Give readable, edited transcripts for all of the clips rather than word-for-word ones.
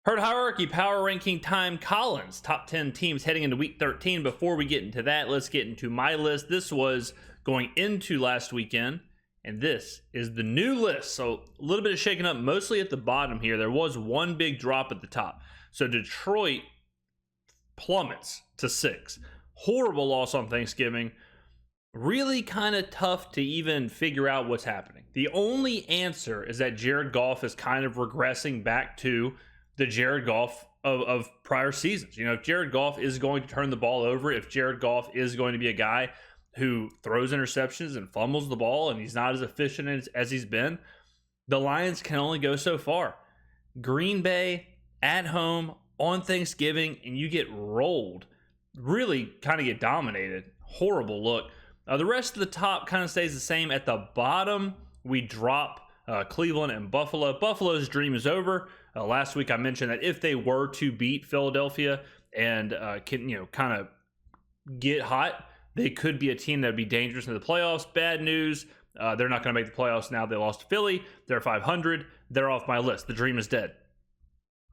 Herd hierarchy, power ranking time, Colin's top 10 teams heading into week 13. Before we get into that, let's get into my list. This was going into last weekend, and this is the new list. So a little bit of shaking up, mostly at the bottom here. There was one big drop at the top. So Detroit plummets to 6. Horrible loss on Thanksgiving. Really kind of tough to even figure out what's happening. The only answer is that Jared Goff is kind of regressing back to the Jared Goff of prior seasons. You know, if Jared Goff is going to turn the ball over, if Jared Goff is going to be a guy who throws interceptions and fumbles the ball and he's not as efficient as he's been, the Lions can only go so far. Green Bay at home on Thanksgiving, and you get rolled. Really kind of get dominated. Horrible look. The rest of the top kind of stays the same. At the bottom, we drop Cleveland and Buffalo. Buffalo's dream is over. Last week I mentioned that if they were to beat Philadelphia and kind of get hot, they could be a team that would be dangerous in the playoffs. Bad news. They're not going to make the playoffs now. They lost to Philly. They're 500. They're off my list. The dream is dead.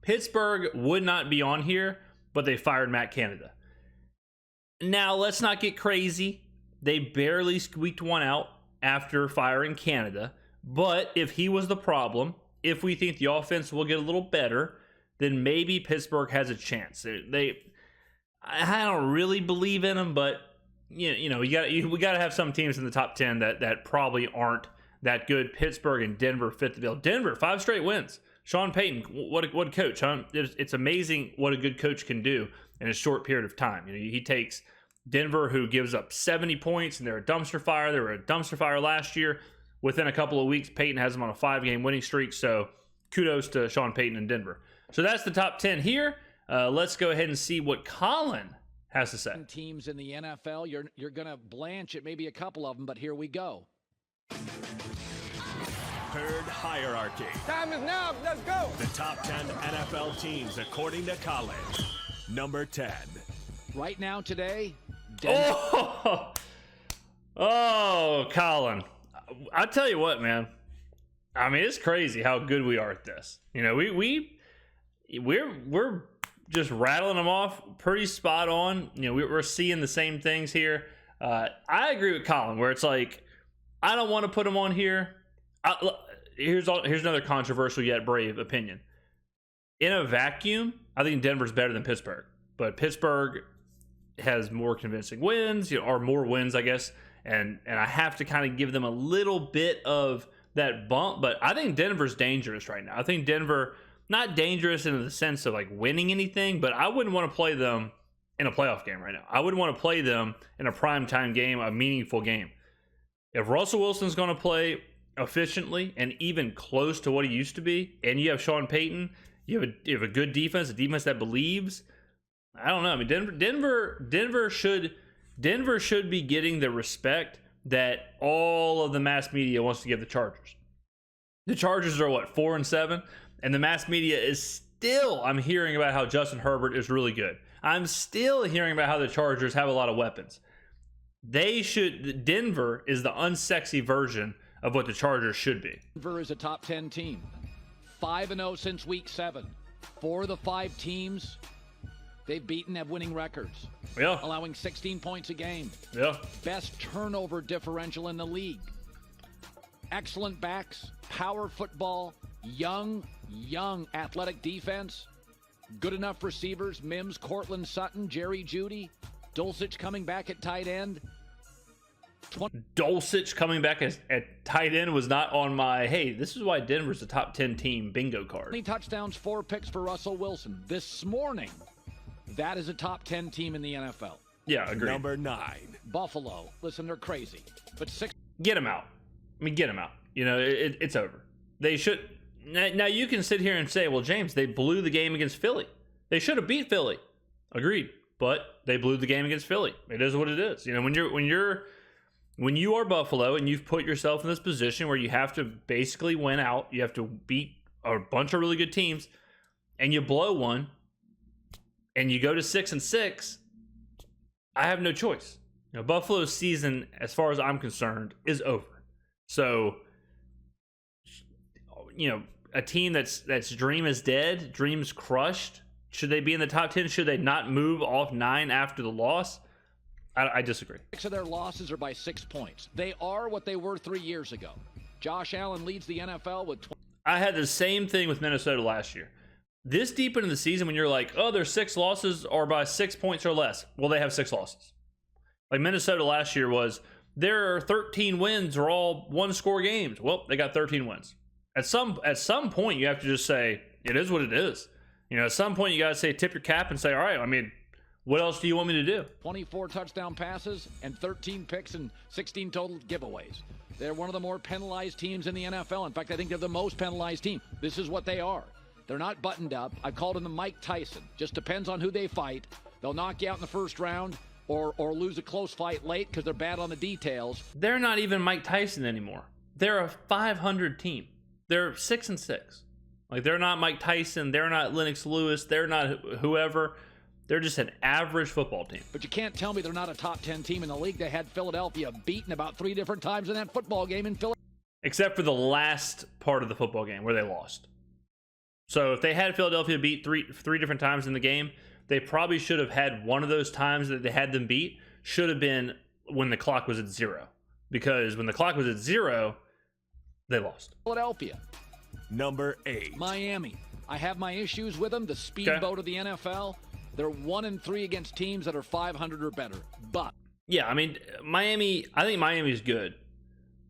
Pittsburgh would not be on here, but they fired Matt Canada. Now, let's not get crazy. They barely squeaked one out after firing Canada. But if he was the problem, if we think the offense will get a little better, then maybe Pittsburgh has a chance. I don't really believe in them, but we got to have some teams in the top 10 that probably aren't that good. Pittsburgh and Denver fit the bill. Denver, 5 straight wins. Sean Payton, what a coach, huh? It's amazing what a good coach can do in a short period of time. You know, he takes Denver, who gives up 70 points, and they're a dumpster fire. They were a dumpster fire last year. Within a couple of weeks, Payton has them on a 5-game winning streak. So kudos to Sean Payton in Denver. So that's the top 10 here. Let's go ahead and see what Colin has to say. Teams in the NFL, you're going to blanch at maybe a couple of them, but here we go. Herd hierarchy. Time is now. Let's go. The top 10 NFL teams according to Colin. Number 10. Right now today, Denver. Oh, Colin. I tell you what, man. I mean, it's crazy how good we are at this. You know, we're just rattling them off pretty spot on. You know, we're seeing the same things here. I agree with Colin, where it's like, I don't want to put them on here. Here's another controversial yet brave opinion. In a vacuum, I think Denver's better than Pittsburgh, but Pittsburgh has more convincing wins, or more wins, I guess, and I have to kind of give them a little bit of that bump. But I think Denver's dangerous right now. I think Denver, not dangerous in the sense of like winning anything, but I wouldn't want to play them in a playoff game right now. I wouldn't want to play them in a primetime game, a meaningful game. If Russell Wilson's going to play efficiently and even close to what he used to be, and you have Sean Payton, you have a good defense, a defense that believes. I don't know. I mean, Denver should be getting the respect that all of the mass media wants to give the Chargers. The Chargers are 4-7, and the mass media is still. I'm hearing about how Justin Herbert is really good. I'm still hearing about how the Chargers have a lot of weapons. Denver is the unsexy version of what the Chargers should be. Denver is a top 10 team. 5-0 since week 7. 4 of the 5 teams they've beaten have winning records. Yeah. Allowing 16 points a game. Yeah. Best turnover differential in the league. Excellent backs, power football, young athletic defense. Good enough receivers, Mims, Cortland Sutton, Jerry Jeudy. Dulcich coming back at tight end. Dulcich coming back at tight end was not on my, hey, this is why Denver's a top 10 team bingo card. 20 touchdowns, 4 picks for Russell Wilson. This morning, that is a top 10 team in the NFL. Yeah, agreed. Number 9. Buffalo. Listen, they're crazy. But 6. Get them out. I mean, get them out. You know, it's over. They should. Now, you can sit here and say, well, James, they blew the game against Philly. They should have beat Philly. Agreed. But they blew the game against Philly. It is what it is. You know, when you are Buffalo and you've put yourself in this position where you have to basically win out, you have to beat a bunch of really good teams, and you blow one, and you go to 6-6, I have no choice. You know, Buffalo's season, as far as I'm concerned, is over. So, you know, a team that's dream is dead, dreams crushed? Should they be in the top 10? Should they not move off 9 after the loss? I disagree. 6 of their losses are by 6 points. They are what they were 3 years ago. Josh Allen leads the NFL with 20. I had the same thing with Minnesota last year. This deep into the season, when you're like, oh, their 6 losses are by 6 points or less. Well, they have 6 losses. Like Minnesota last year was, their 13 wins are all one-score games. Well, they got 13 wins. At some point, you have to just say, it is what it is. You know, at some point, you got to say, tip your cap and say, all right, I mean, what else do you want me to do? 24 touchdown passes and 13 picks and 16 total giveaways. They're one of the more penalized teams in the NFL. In fact, I think they're the most penalized team. This is what they are. They're not buttoned up. I called them the Mike Tyson. Just depends on who they fight. They'll knock you out in the first round or lose a close fight late because they're bad on the details. They're not even Mike Tyson anymore. They're a 500 team. They're 6-6. Like, they're not Mike Tyson. They're not Lennox Lewis. They're not whoever. They're just an average football team. But you can't tell me they're not a top 10 team in the league. They had Philadelphia beaten about 3 different times in that football game in Philadelphia. Except for the last part of the football game where they lost. So if they had Philadelphia beat three different times in the game, they probably should have had one of those times that they had them beat should have been when the clock was at 0. Because when the clock was at 0, they lost. Philadelphia. Number 8. Miami. I have my issues with them. The speedboat of the NFL. They're 1-3 against teams that are 500 or better. But yeah, I mean, Miami, I think Miami's good.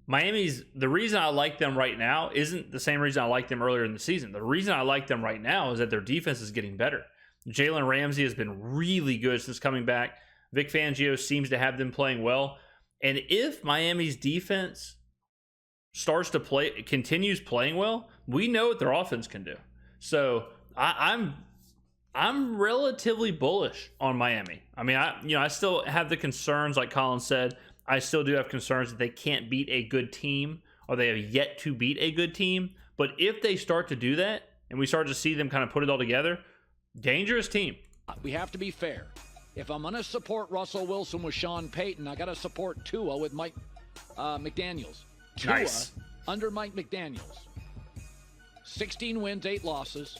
The reason I like them right now isn't the same reason I liked them earlier in the season. The reason I like them right now is that their defense is getting better. Jalen Ramsey has been really good since coming back. Vic Fangio seems to have them playing well. And if Miami's defense continues playing well, we know what their offense can do. So I'm relatively bullish on Miami. I mean, I still have the concerns, like Colin said. I still do have concerns that they can't beat a good team, or they have yet to beat a good team. But if they start to do that, and we start to see them kind of put it all together, dangerous team. We have to be fair. If I'm going to support Russell Wilson with Sean Payton, I got to support Tua with Mike McDaniels. Tua Nice. Under Mike McDaniels. 16 wins, 8 losses,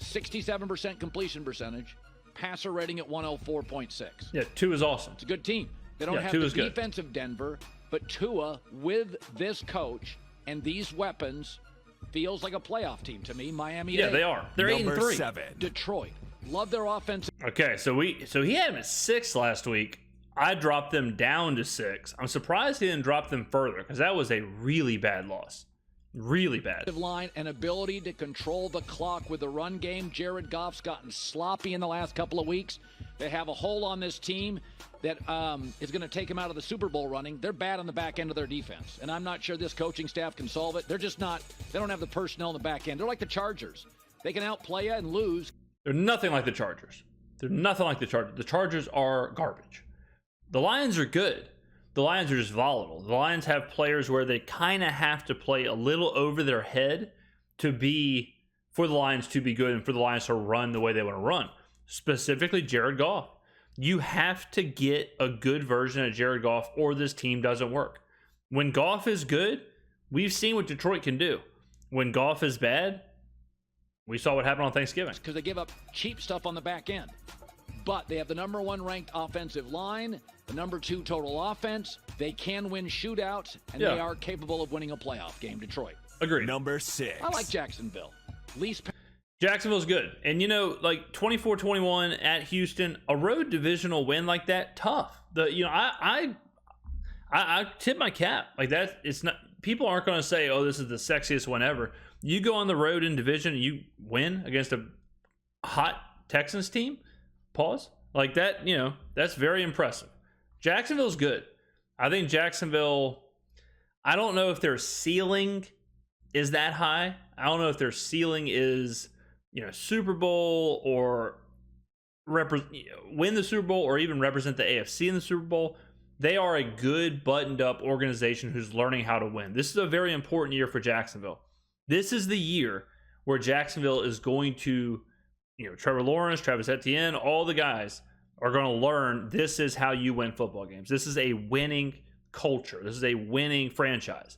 67% completion percentage, passer rating at 104.6. Yeah, Tua is awesome. It's a good team. They don't have Tua's the good. defense of Denver, but Tua, with this coach and these weapons, feels like a playoff team to me. Miami. Yeah, they are. They're Number 8-3. 7. Detroit. Love their offense. Okay, so he had them at 6 last week. I dropped them down to 6. I'm surprised he didn't drop them further because that was a really bad loss. Really bad. Line and ability to control the clock with the run game. Jared Goff's gotten sloppy in the last couple of weeks. They have a hole on this team that is going to take them out of the Super Bowl running. They're bad on the back end of their defense, and I'm not sure this coaching staff can solve it. They're just not. They don't have the personnel in the back end. They're like the Chargers. They can outplay you and lose. They're nothing like the Chargers. They're nothing like the Chargers. The Chargers are garbage. The Lions are good. The Lions are just volatile. The Lions have players where they kind of have to play a little over their head for the Lions to be good and for the Lions to run the way they want to run. Specifically, Jared Goff. You have to get a good version of Jared Goff or this team doesn't work. When Goff is good, we've seen what Detroit can do. When Goff is bad, we saw what happened on Thanksgiving. Because they give up cheap stuff on the back end. But they have the number 1 ranked offensive line, the number 2 total offense. They can win shootouts, and they are capable of winning a playoff game, Detroit. Agreed. Number 6. I like Jacksonville. Jacksonville's good. And, like 24-21 at Houston, a road divisional win like that, tough. I tip my cap. Like that, it's not. People aren't going to say, oh, this is the sexiest win ever. You go on the road in division and you win against a hot Texans team, pause. Like that, that's very impressive. Jacksonville's good. I think Jacksonville, I don't know if their ceiling is that high. I don't know if their ceiling is, Super Bowl or win the Super Bowl or even represent the AFC in the Super Bowl. They are a good, buttoned-up organization who's learning how to win. This is a very important year for Jacksonville. This is the year where Jacksonville is going to, Trevor Lawrence, Travis Etienne, all the guys are going to learn this is how you win football games. This is a winning culture. This is a winning franchise.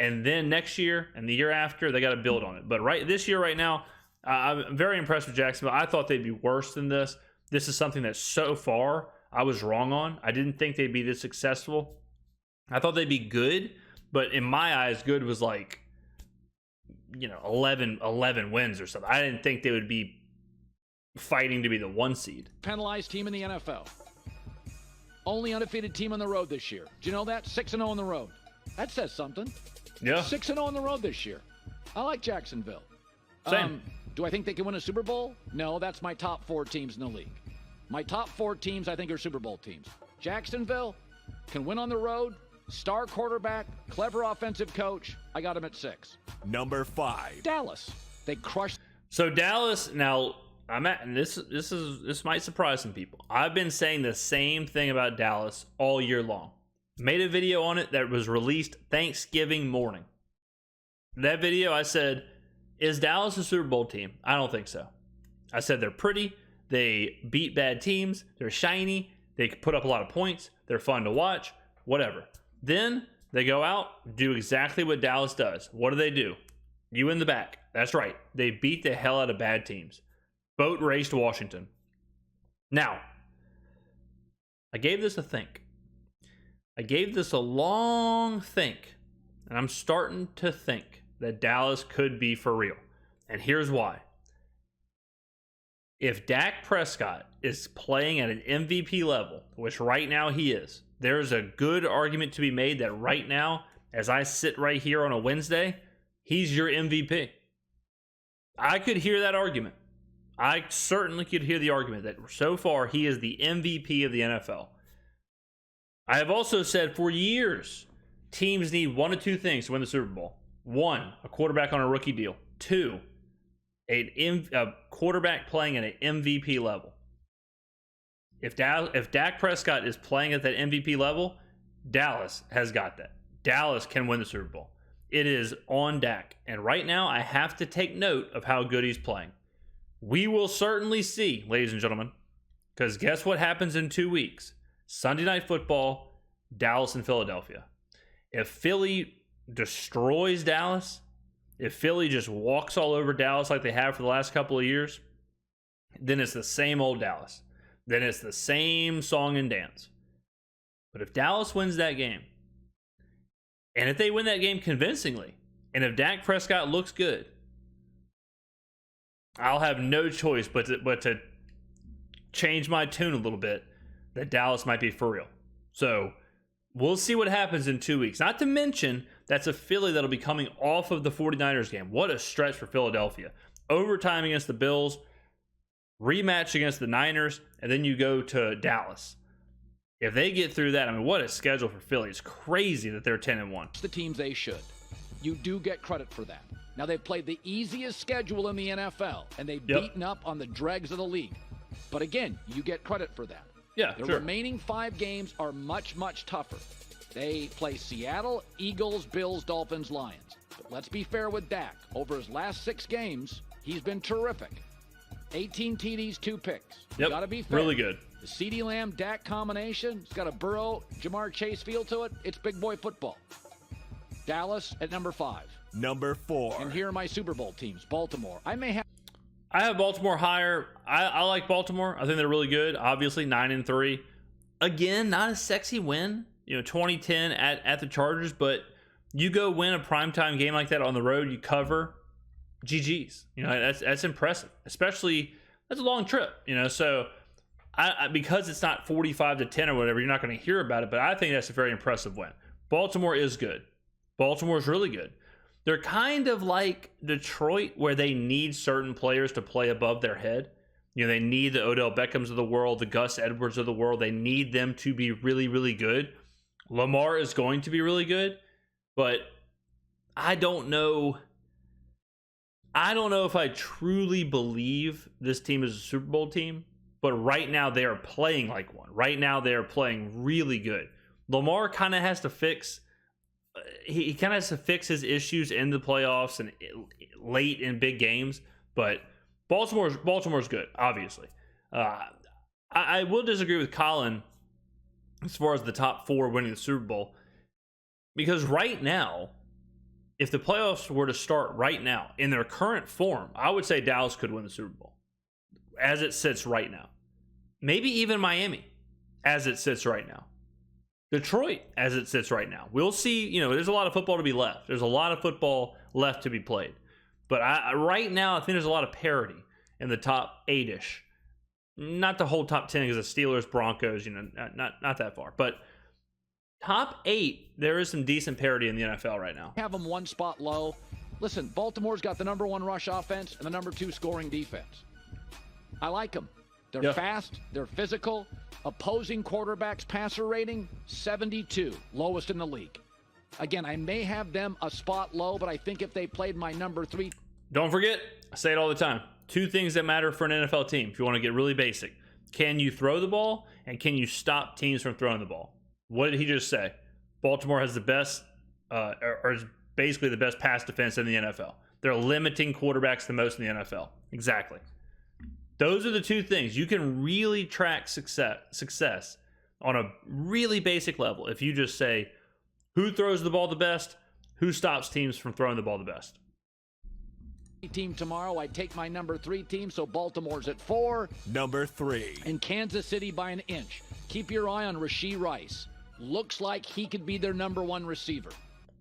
And then next year and the year after, they got to build on it. But this year, right now, I'm very impressed with Jacksonville. I thought they'd be worse than this. This is something that so far I was wrong on. I didn't think they'd be this successful. I thought they'd be good, but in my eyes, good was like, 11 wins or something. I didn't think they would be fighting to be the 1 seed. Penalized team in the NFL. Only undefeated team on the road this year. Do you know that? 6-0 on the road. That says something. Yeah. 6-0 on the road this year. I like Jacksonville. Same. Do I think they can win a Super Bowl? No, that's my top 4 teams in the league. My top 4 teams, I think, are Super Bowl teams. Jacksonville can win on the road. Star quarterback, clever offensive coach. I got him at 6. Number 5. Dallas. They crushed. So Dallas, now and this might surprise some people. I've been saying the same thing about Dallas all year long. Made a video on it that was released Thanksgiving morning. That video, I said, is Dallas a Super Bowl team? I don't think so. I said they're pretty. They beat bad teams. They're shiny. They put up a lot of points. They're fun to watch. Whatever. Then they go out, do exactly what Dallas does. What do? You in the back. That's right. They beat the hell out of bad teams. Boat raced Washington. Now, I gave this a think. I gave this a long think. And I'm starting to think that Dallas could be for real. And here's why. If Dak Prescott is playing at an MVP level, which right now he is, there's a good argument to be made that right now, as I sit right here on a Wednesday, he's your MVP. I could hear that argument. I certainly could hear the argument that so far he is the MVP of the NFL. I have also said for years, teams need 1 of 2 things to win the Super Bowl. 1, a quarterback on a rookie deal. 2, a quarterback playing at an MVP level. If Dak Prescott is playing at that MVP level, Dallas has got that. Dallas can win the Super Bowl. It is on Dak. And right now, I have to take note of how good he's playing. We will certainly see, ladies and gentlemen, because guess what happens in 2 weeks? Sunday Night Football, Dallas and Philadelphia. If Philly destroys Dallas, if Philly just walks all over Dallas like they have for the last couple of years, then it's the same old Dallas. Then it's the same song and dance. But if Dallas wins that game, and if they win that game convincingly, and if Dak Prescott looks good, I'll have no choice but to change my tune a little bit that Dallas might be for real. So we'll see what happens in 2 weeks. Not to mention, that's a Philly that'll be coming off of the 49ers game. What a stretch for Philadelphia. Overtime against the Bills, rematch against the Niners, and then you go to Dallas. If they get through that, I mean, what a schedule for Philly. It's crazy that they're 10-1. The teams they should. You do get credit for that. Now, they've played the easiest schedule in the NFL, and they've beaten up on the dregs of the league. But again, you get credit for that. Yeah, the remaining 5 games are much, much tougher. They play Seattle, Eagles, Bills, Dolphins, Lions. But let's be fair with Dak. Over his last 6 games, he's been terrific. 18 TDs, 2 picks. Yep, gotta be fair. really good. The CeeDee Lamb-Dak combination, it's got a Burrow, Jamar Chase feel to it. It's big boy football. Dallas at number 5. Number 4. And here are my Super Bowl teams. Baltimore. I have Baltimore higher. I like Baltimore. I think they're really good. Obviously, 9-3. Again, not a sexy win. 2010 at the Chargers, but you go win a primetime game like that on the road, you cover. GG's. That's impressive. Especially, that's a long trip. So I because it's not 45-10 or whatever, you're not going to hear about it, but I think that's a very impressive win. Baltimore is good. Baltimore's really good. They're kind of like Detroit, where they need certain players to play above their head. They need the Odell Beckhams of the world, the Gus Edwards of the world. They need them to be really, really good. Lamar is going to be really good, but I don't know if I truly believe this team is a Super Bowl team, but right now they are playing like one. Right now they are playing really good. Lamar kind of has to fix... He kind of has to fix his issues in the playoffs and late in big games, but Baltimore's good, obviously. I will disagree with Colin as far as the top 4 winning the Super Bowl, because right now, if the playoffs were to start right now in their current form, I would say Dallas could win the Super Bowl as it sits right now. Maybe even Miami as it sits right now. Detroit as it sits right now. We'll see. There's a lot of football to be left. There's a lot of football left to be played. But right now, I think there's a lot of parity in the top 8-ish. Not the whole top 10 because the Steelers, Broncos, not that far. But top 8, there is some decent parity in the NFL right now. Have them one spot low. Listen, Baltimore's got the number 1 rush offense and the number 2 scoring defense. I like them. They're fast. They're physical. Opposing quarterbacks passer rating, 72, lowest in the league. Again, I may have them a spot low, but I think if they played my number 3. Don't forget, I say it all the time. 2 things that matter for an NFL team if you want to get really basic. Can you throw the ball, and can you stop teams from throwing the ball? What did he just say? Baltimore has the best, or is basically the best pass defense in the NFL. They're limiting quarterbacks the most in the NFL. Exactly. Those are the 2 things. You can really track success on a really basic level if you just say, who throws the ball the best, who stops teams from throwing the ball the best. Team tomorrow, I take my number 3 team, so Baltimore's at 4. Number 3. And Kansas City by an inch. Keep your eye on Rashee Rice. Looks like he could be their number 1 receiver.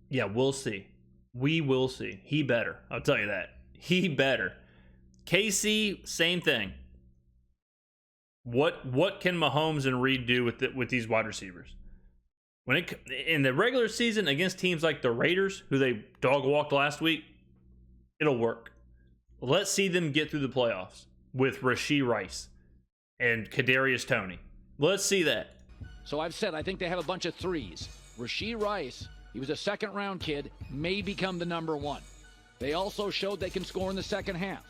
Yeah, we'll see. We will see. He better. I'll tell you that. He better. KC, same thing. What can Mahomes and Reed do with these wide receivers? In the regular season against teams like the Raiders, who they dog walked last week, it'll work. Let's see them get through the playoffs with Rashee Rice and Kadarius Toney. Let's see that. So I've said I think they have a bunch of 3s. Rashee Rice, he was a second-round kid, may become the number 1. They also showed they can score in the second half.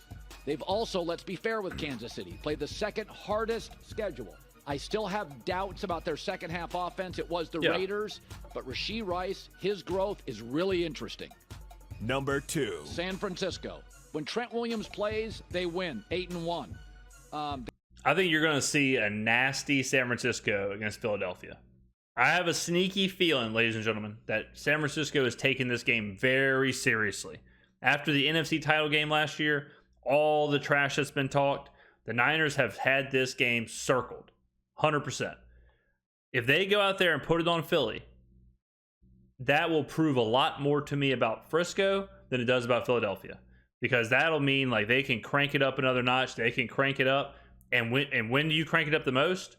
They've also, let's be fair with Kansas City, played the second hardest schedule. I still have doubts about their second half offense. It was the Raiders, but Rashee Rice, his growth is really interesting. Number 2. San Francisco. When Trent Williams plays, they win 8-1. I think you're going to see a nasty San Francisco against Philadelphia. I have a sneaky feeling, ladies and gentlemen, that San Francisco is taking this game very seriously. After the NFC title game last year, all the trash that's been talked, the Niners have had this game circled 100%. If they go out there and put it on Philly, that will prove a lot more to me about Frisco than it does about Philadelphia, because that'll mean like they can crank it up another notch. They can crank it up. And when do you crank it up the most?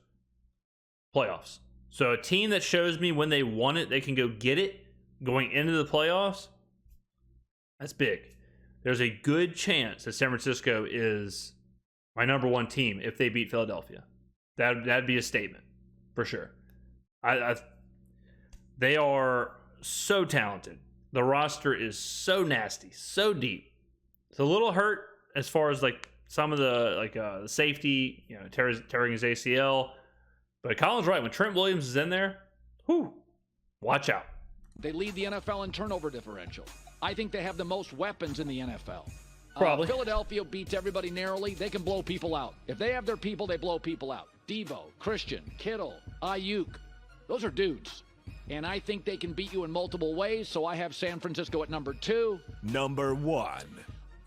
Playoffs. So a team that shows me when they want it, they can go get it going into the playoffs, that's big. There's a good chance that San Francisco is my number 1 team if they beat Philadelphia. That'd be a statement for sure. They are so talented. The roster is so nasty, so deep. It's a little hurt as far as like some of the safety, tearing his ACL. But Colin's right. When Trent Williams is in there, watch out. They lead the NFL in turnover differential. I think they have the most weapons in the NFL. Probably. Philadelphia beats everybody narrowly. They can blow people out. If they have their people, they blow people out. Devo, Christian, Kittle, Ayuk. Those are dudes. And I think they can beat you in multiple ways, so I have San Francisco at number 2. Number 1.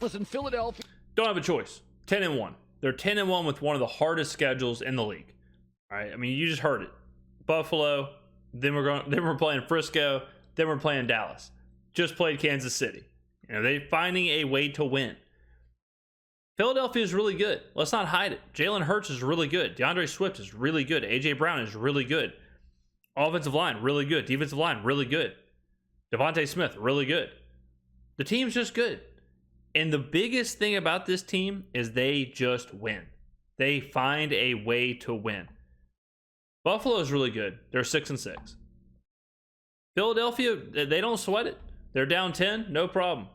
Listen, Philadelphia. Don't have a choice. 10-1. They're 10-1 with one of the hardest schedules in the league. All right. I mean, you just heard it. Buffalo. Then we're playing Frisco. Then we're playing Dallas. Just played Kansas City. They're finding a way to win. Philadelphia is really good. Let's not hide it. Jalen Hurts is really good. DeAndre Swift is really good. A.J. Brown is really good. Offensive line, really good. Defensive line, really good. Devontae Smith, really good. The team's just good. And the biggest thing about this team is they just win. They find a way to win. Buffalo is really good. They're 6-6. Philadelphia, they don't sweat it. They're down 10, no problem.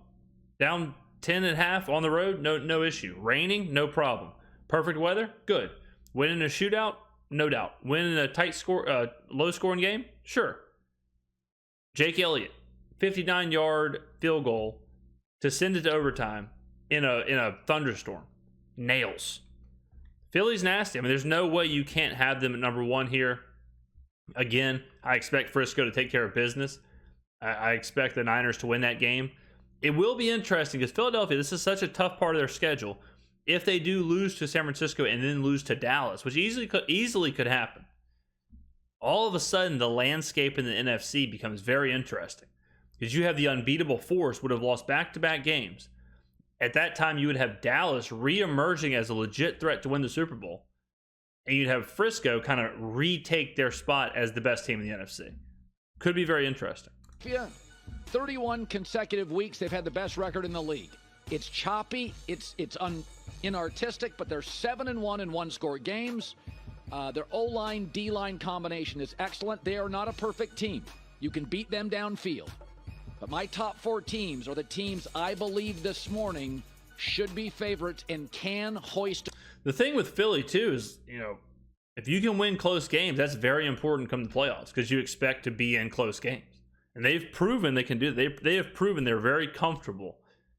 Down 10.5 on the road, no issue. Raining, no problem. Perfect weather, good. Winning a shootout, no doubt. Winning a tight low scoring game, sure. Jake Elliott, 59-yard field goal to send it to overtime in a thunderstorm. Nails. Philly's nasty. I mean, there's no way you can't have them at number 1 here. Again, I expect Frisco to take care of business. I expect the Niners to win that game. It will be interesting because Philadelphia, this is such a tough part of their schedule. If they do lose to San Francisco and then lose to Dallas, which easily could happen, all of a sudden the landscape in the NFC becomes very interesting because you have the unbeatable force would have lost back-to-back games. At that time, you would have Dallas re-emerging as a legit threat to win the Super Bowl, and you'd have Frisco kind of retake their spot as the best team in the NFC. Could be very interesting. Yeah, 31 consecutive weeks they've had the best record in the league. It's choppy, it's inartistic, but they're 7-1 in one-score games. Their O-line, D-line combination is excellent. They are not a perfect team. You can beat them downfield. But my top 4 teams are the teams I believe this morning should be favorites and can hoist. The thing with Philly, too, is, if you can win close games, that's very important come the playoffs because you expect to be in close games. And they've proven they can do it. They have proven they're very comfortable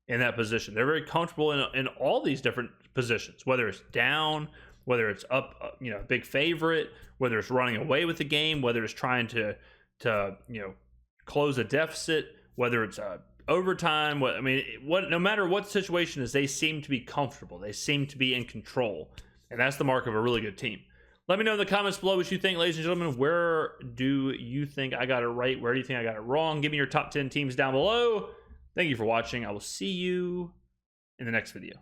in that position. They're very comfortable in all these different positions, whether it's down, whether it's up, big favorite, whether it's running away with the game, whether it's trying to close a deficit, whether it's overtime. No matter what the situation is, they seem to be comfortable. They seem to be in control. And that's the mark of a really good team. Let me know in the comments below what you think, ladies and gentlemen. Where do you think I got it right? Where do you think I got it wrong? Give me your top 10 teams down below. Thank you for watching. I will see you in the next video.